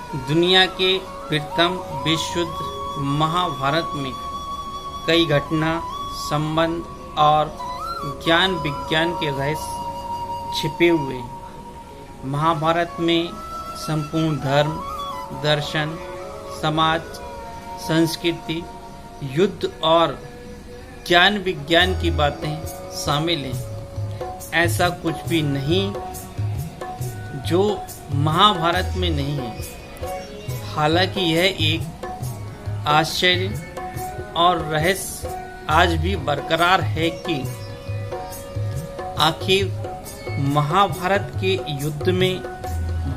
दुनिया के प्रथम विश्व युद्ध महाभारत में कई घटना, संबंध और ज्ञान विज्ञान के रहस्य छिपे हुए हैं। महाभारत में संपूर्ण धर्म, दर्शन, समाज, संस्कृति, युद्ध और ज्ञान विज्ञान की बातें शामिल हैं। ऐसा कुछ भी नहीं जो महाभारत में नहीं है। हालांकि यह एक आश्चर्य और रहस्य आज भी बरकरार है कि आखिर महाभारत के युद्ध में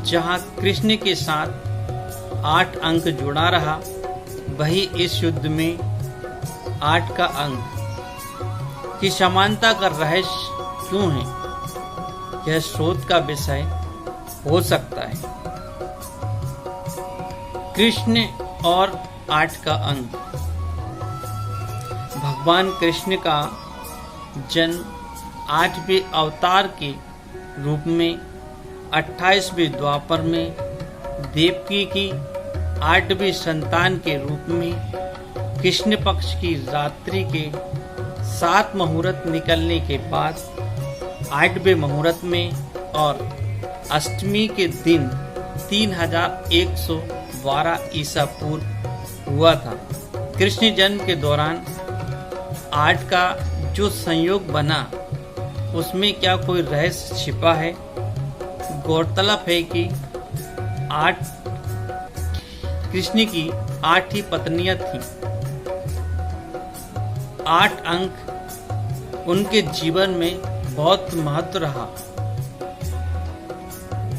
जहां कृष्ण के साथ 8 अंक जुड़ा रहा, वही इस युद्ध में 8 का अंक की समानता का रहस्य क्यों है, यह शोध का विषय हो सकता है। कृष्ण और 8 का अंक। भगवान कृष्ण का जन्म 8वें अवतार के रूप में 28वें द्वापर में देवकी की 8वीं संतान के रूप में कृष्ण पक्ष की रात्रि के 7 मुहूर्त निकलने के बाद 8वें मुहूर्त में और अष्टमी के दिन 3112 ईसा पूर्व हुआ था। कृष्ण जन्म के दौरान 8 का जो संयोग बना, उसमें क्या कोई रहस्य छिपा है? गौरतलब है कि 8 कृष्ण की 8 ही पत्नियां थीं। 8 अंक उनके जीवन में बहुत महत्व रहा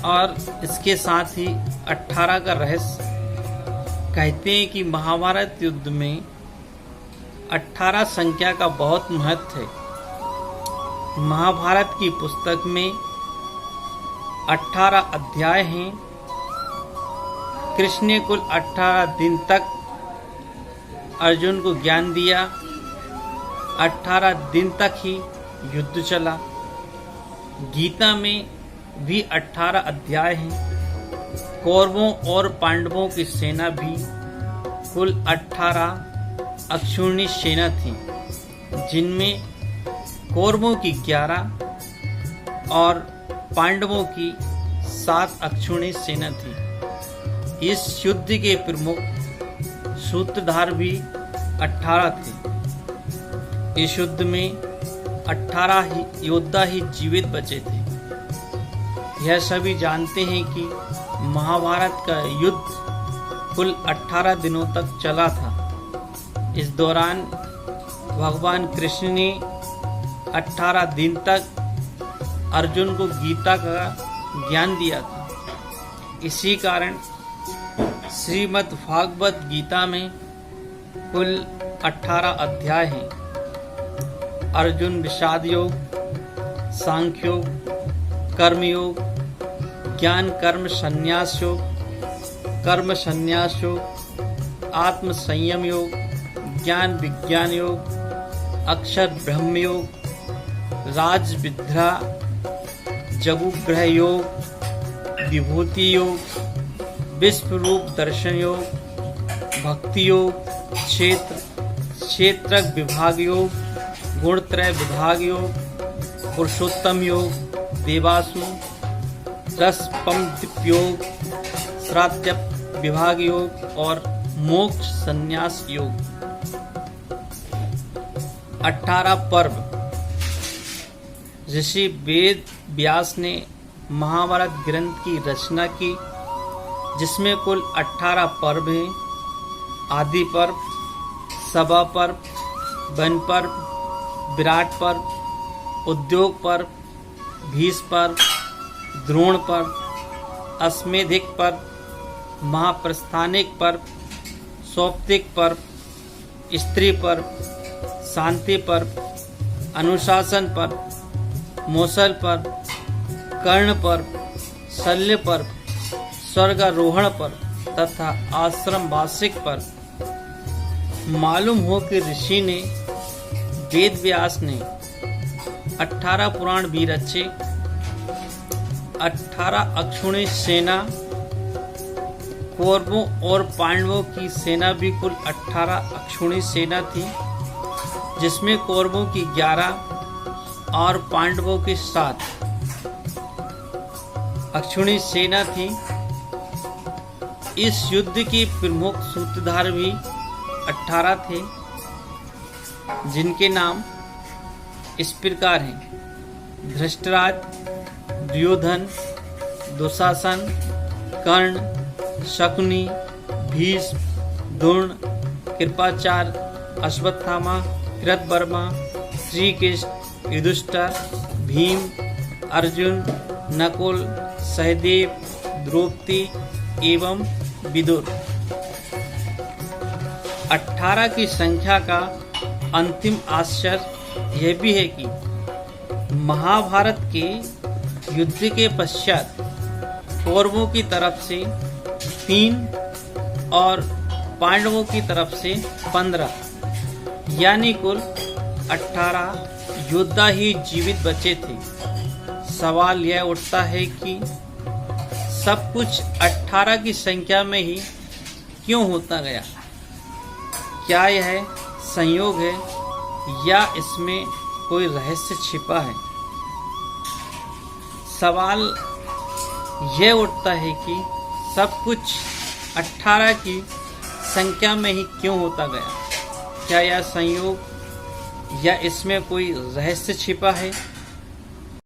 और इसके साथ ही 18 का रहस्य। कहते हैं कि महाभारत युद्ध में 18 संख्या का बहुत महत्व है। महाभारत की पुस्तक में 18 अध्याय हैं। कृष्ण ने कुल 18 दिन तक अर्जुन को ज्ञान दिया। 18 दिन तक ही युद्ध चला। गीता में भी 18 अध्याय हैं। कौरवों और पांडवों की सेना भी कुल 18 अक्षौहिणी सेना थी, जिनमें कौरवों की 11 और पांडवों की 7 अक्षौहिणी सेना थी। इस युद्ध के प्रमुख सूत्रधार भी 18 थे। इस युद्ध में 18 योद्धा ही जीवित बचे थे। यह सभी जानते हैं कि महाभारत का युद्ध कुल 18 दिनों तक चला था। इस दौरान भगवान कृष्ण ने 18 दिन तक अर्जुन को गीता का ज्ञान दिया था। इसी कारण श्रीमद् भागवत गीता में कुल 18 अध्याय हैं। अर्जुन विषाद योग, सांख्य योग, कर्मयोग, ज्ञान कर्म संन्यास योग, कर्म संन्यास योग, आत्म संयम योग, ज्ञान विज्ञान योग, अक्षर ब्रह्म योग, राज विद्या, जगुग्रह योग, विभूति योग, विश्वरूप दर्शन योग, भक्ति योग, क्षेत्रक विभाग योग, गुणत्रय विभाग योग, पुरुषोत्तम योग, देवासु, रसपम योग, श्राद्ध विभाग योग और मोक्ष संन्यास योग। 18 पर्व। ऋषि वेद व्यास ने महाभारत ग्रंथ की रचना की, जिसमें कुल 18 पर्व हैं। आदि पर्व, सभा पर्व, वन पर्व, विराट पर्व, उद्योग पर्व, भीष्म पर्व, द्रोण पर्व, अश्वमेधिक पर्व, महाप्रस्थानिक पर्व, सौप्तिक पर्व, स्त्री पर्व, शांति पर्व, अनुशासन पर्व, मौसल पर्व, कर्ण पर्व, शल्य पर्व, स्वर्गारोहण पर्व तथा आश्रम वार्षिक पर्व। मालूम हो कि ऋषि ने वेद व्यास ने 18 पुराण भी रचे। 18 अक्षौहिणी सेना कौरवों और पांडवों की सेना भी कुल 18 अक्षौणी सेना थी, जिसमें कौरवों की 11 और पांडवों की 7 अक्षौणी सेना थी। इस युद्ध के प्रमुख सूत्रधार भी 18 थे, जिनके नाम इस प्रकार हैं: धृतराज, दुर्योधन, दुशासन, कर्ण, शकुनि, भीष्म, द्रोण, कृपाचार्य, अश्वत्थामा, कृतवर्मा, श्री कृष्ण, युधिष्ठिर, भीम, अर्जुन, नकुल, सहदेव, द्रौपदी एवं विदुर। 18 की संख्या का अंतिम आश्चर्य यह भी है कि महाभारत के युद्ध के पश्चात कौरवों की तरफ से 3 और पांडवों की तरफ से 15 यानी कुल 18 योद्धा ही जीवित बचे थे। सवाल यह उठता है कि सब कुछ 18 की संख्या में ही क्यों होता गया? क्या यह संयोग है या इसमें कोई रहस्य छिपा है? सवाल यह उठता है कि सब कुछ 18 की संख्या में ही क्यों होता गया? क्या यह संयोग या इसमें कोई रहस्य छिपा है?